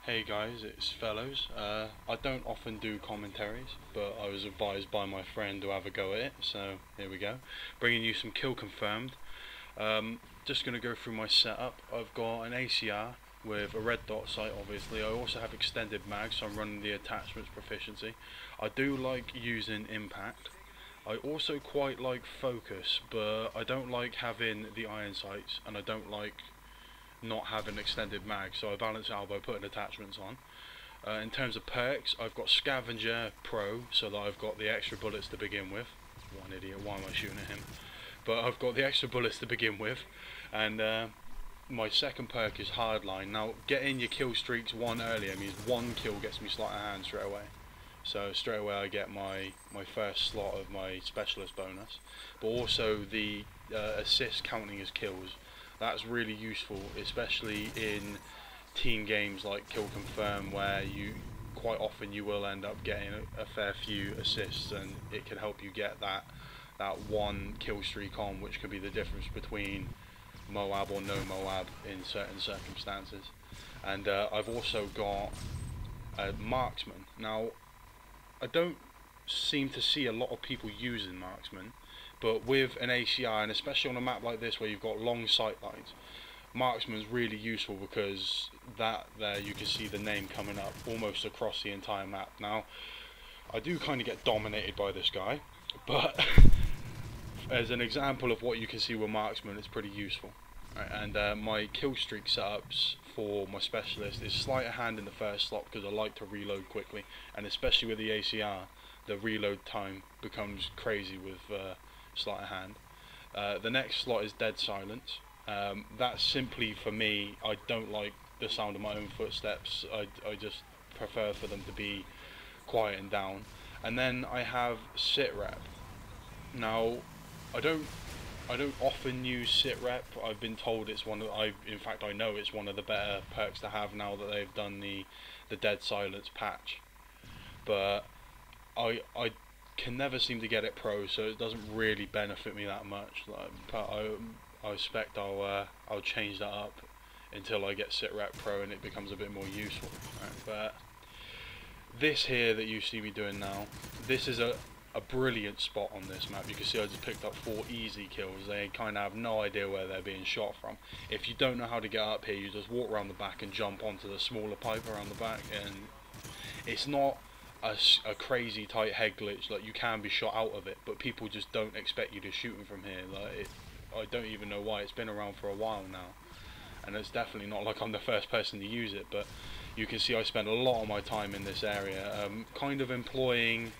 Hey guys, it's Fellows. I don't often do commentaries, but I was advised by my friend to have a go at it, so here we go. Bringing you some kill confirmed. Just going to go through my setup. I've got an ACR with a red dot sight, obviously. I also have extended mag, so I'm running the attachments proficiency. I do like using impact. I also quite like focus, but I don't like having the iron sights, and I don't like not having extended mag, so I balance it out by putting attachments on. In terms of perks, I've got Scavenger Pro, so that I've got the extra bullets to begin with. What an idiot, why am I shooting at him? But I've got the extra bullets to begin with, and my second perk is Hardline. Now, getting your kill streaks one earlier means one kill gets me slot of hand straight away. So straight away I get my first slot of my specialist bonus, but also the assist counting as kills. That's really useful, especially in team games like Kill Confirm, where you quite often you will end up getting a fair few assists, and it can help you get that one kill streak on, which can be the difference between MOAB or no MOAB in certain circumstances. And I've also got a marksman. Now, I don't seem to see a lot of people using marksman, but with an ACR, and especially on a map like this where you've got long sight lines, marksman's really useful, because that there you can see the name coming up almost across the entire map. Now, I do kind of get dominated by this guy, but as an example of what you can see with marksman, it's pretty useful. Right, and my kill streak setups for my specialist is sleight of hand in the first slot, because I like to reload quickly, and especially with the ACR, the reload time becomes crazy with sleight of hand. The next slot is dead silence. That's simply for me, I don't like the sound of my own footsteps. I just prefer for them to be quiet and down. And then I have sit rep. Now, I don't often use sit rep. I've been told it's one of in fact I know it's one of the better perks to have now that they've done the dead silence patch. But I can never seem to get it pro, so it doesn't really benefit me that much. But I expect I'll change that up until I get sit rep pro and it becomes a bit more useful. Right, but this here that you see me doing now, this is a brilliant spot on this map. You can see I just picked up 4 easy kills. They kind of have no idea where they're being shot from. If you don't know how to get up here, you just walk around the back and jump onto the smaller pipe around the back, and it's not a crazy tight head glitch. Like, you can be shot out of it, but people just don't expect you to shoot them from here. I don't even know why. It's been around for a while now, and it's definitely not like I'm the first person to use it, but you can see I spend a lot of my time in this area, kind of employing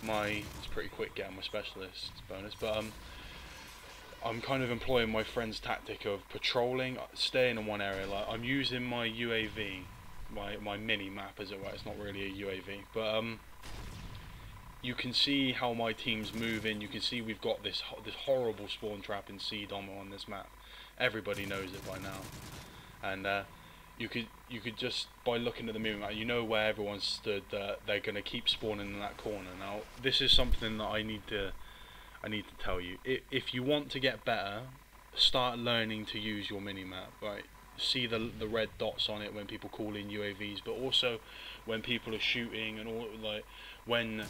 it's pretty quick getting my specialist bonus, but I'm kind of employing my friend's tactic of patrolling, staying in one area. Like, I'm using my UAV, my mini map as it were. It's not really a UAV, but you can see how my team's moving. You can see we've got this horrible spawn trap in C Domo on this map. Everybody knows it by now, and you could just, by looking at the movement map, you know where everyone stood, that they're going to keep spawning in that corner. Now, this is something that I need to tell you. If you want to get better, start learning to use your mini map. Right, see the red dots on it when people call in UAVs, but also when people are shooting, and all, like when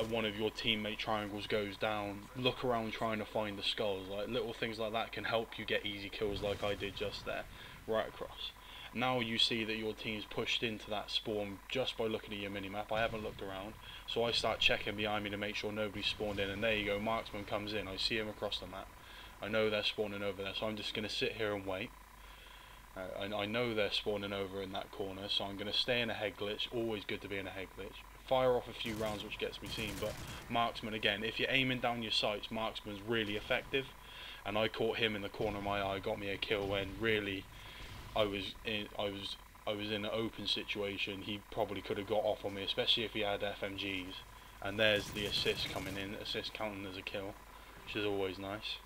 one of your teammate triangles goes down, look around trying to find the skulls. Like, little things like that can help you get easy kills, like I did just there, right across. Now you see that your team's pushed into that spawn just by looking at your minimap. I haven't looked around, so I start checking behind me to make sure nobody's spawned in, and there you go, marksman comes in. I see him across the map. I know they're spawning over there, so I'm just going to sit here and wait. I know they're spawning over in that corner, so I'm going to stay in a head glitch. Always good to be in a head glitch. Fire off a few rounds, which gets me seen, but marksman, again, if you're aiming down your sights, marksman's really effective, and I caught him in the corner of my eye, got me a kill when really I was in an open situation. He probably could have got off on me, especially if he had FMGs. And there's the assist coming in, assist counting as a kill, which is always nice.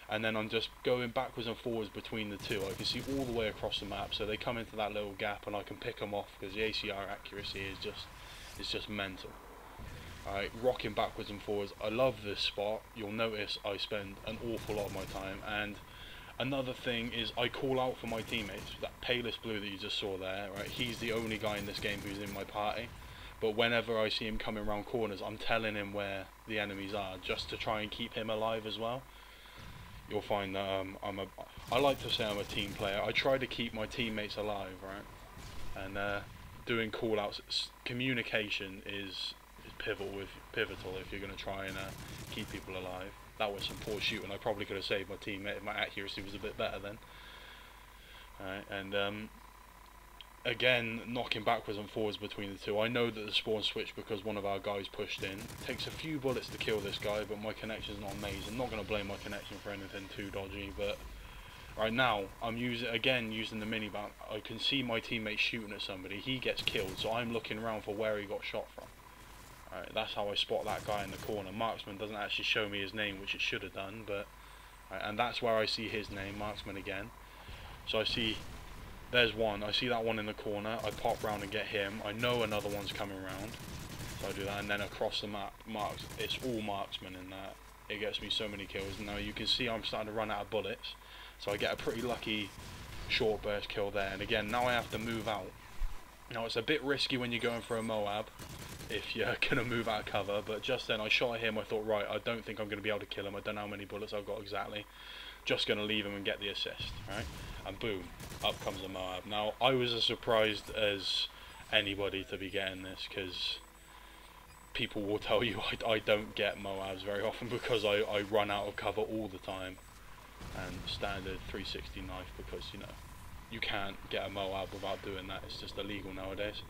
And then I'm just going backwards and forwards between the two. I can see all the way across the map, so they come into that little gap and I can pick them off, because the ACR accuracy is just mental. Alright, rocking backwards and forwards. I love this spot. You'll notice I spend an awful lot of my time, and Another thing is I call out for my teammates. That palest blue that you just saw there, right? He's the only guy in this game who's in my party. But whenever I see him coming around corners, I'm telling him where the enemies are, just to try and keep him alive as well. You'll find that I like to say I'm a team player. I try to keep my teammates alive, right? And doing call outs, communication is pivotal if you're going to try and keep people alive. That was some poor shooting. I probably could have saved my teammate if my accuracy was a bit better then. Alright, and again, knocking backwards and forwards between the two. I know that the spawn switched because one of our guys pushed in. It takes a few bullets to kill this guy, but my connection's not amazing. I'm not going to blame my connection for anything too dodgy, but right now I'm using the miniband. I can see my teammate shooting at somebody. He gets killed, so I'm looking around for where he got shot from. Alright, that's how I spot that guy in the corner. Marksman doesn't actually show me his name, which it should have done, but and that's where I see his name, Marksman again. So I see, there's one. I see that one in the corner. I pop round and get him. I know another one's coming round, so I do that, and then across the map, it's all marksmen in that. It gets me so many kills. Now you can see I'm starting to run out of bullets, so I get a pretty lucky short burst kill there. And again, now I have to move out. Now it's a bit risky when you're going for a MOAB, if you're going to move out of cover, but just then I shot at him. I thought, right, I don't think I'm going to be able to kill him. I don't know how many bullets I've got exactly. Just going to leave him and get the assist, right? And boom, up comes the MOAB. Now, I was as surprised as anybody to be getting this, because people will tell you I don't get MOABs very often because I run out of cover all the time. And standard 360 knife, because, you know, you can't get a MOAB without doing that. It's just illegal nowadays.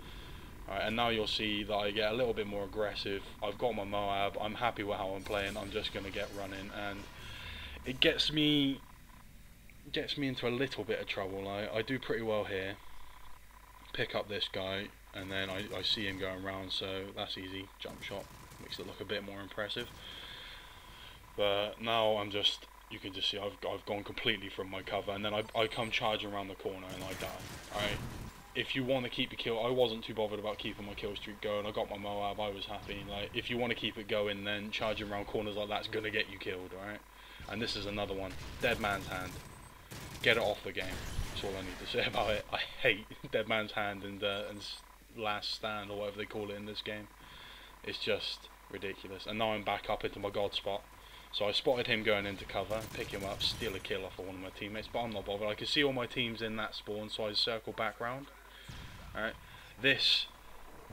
Alright, and now you'll see that I get a little bit more aggressive. I've got my MOAB. I'm happy with how I'm playing. I'm just going to get running, and it gets me into a little bit of trouble. I do pretty well here. Pick up this guy, and then I see him going round, so that's easy. Jump shot makes it look a bit more impressive. But now I'm just, you can just see I've gone completely from my cover, and then I come charging around the corner and I die. Alright, if you want to keep the kill, I wasn't too bothered about keeping my kill streak going. I got my MOAB, I was happy. Like, if you want to keep it going, then charging around corners like that's gonna get you killed, alright? And this is another one. Dead man's hand. Get it off the game. That's all I need to say about it. I hate Dead Man's Hand and Last Stand, or whatever they call it in this game. It's just ridiculous. And now I'm back up into my god spot. So I spotted him going into cover, pick him up, steal a kill off of one of my teammates, but I'm not bothered. I can see all my teams in that spawn, so I circle back round. Alright,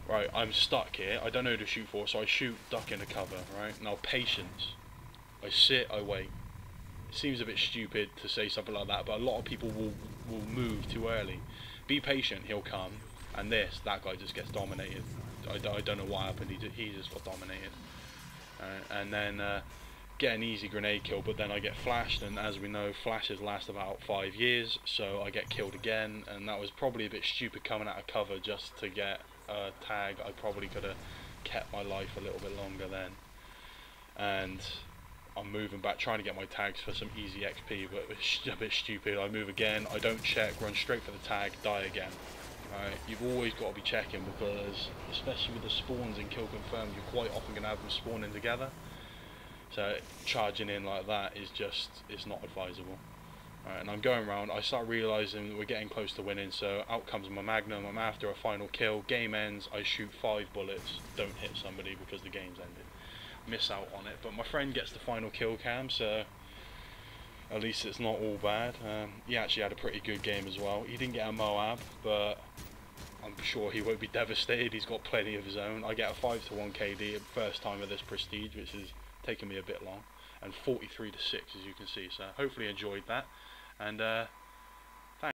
right, I'm stuck here. I don't know who to shoot for, so I shoot, duck into cover, right? Now, patience. I sit, I wait. It seems a bit stupid to say something like that, but a lot of people will move too early. Be patient, he'll come, and that guy just gets dominated. I don't know what happened, he just got dominated. And then get an easy grenade kill, but then I get flashed, and as we know, flashes last about 5 years, so I get killed again, and that was probably a bit stupid coming out of cover just to get a tag. I probably could have kept my life a little bit longer then. And I'm moving back, trying to get my tags for some easy XP, but it's a bit stupid. I move again, I don't check, run straight for the tag, die again. Right, you've always got to be checking, because especially with the spawns in Kill Confirmed, you're quite often going to have them spawning together. So charging in like that is just, it's not advisable. Alright, and I'm going around, I start realising that we're getting close to winning, so out comes my Magnum. I'm after a final kill, game ends, I shoot 5 bullets, don't hit somebody because the game's ended. Miss out on it, but my friend gets the final kill cam, so at least it's not all bad. He actually had a pretty good game as well. He didn't get a MOAB, but I'm sure he won't be devastated. He's got plenty of his own. I get a 5-to-1 KD, first time of this prestige, which is taking me a bit long, and 43-6 as you can see, so hopefully enjoyed that, and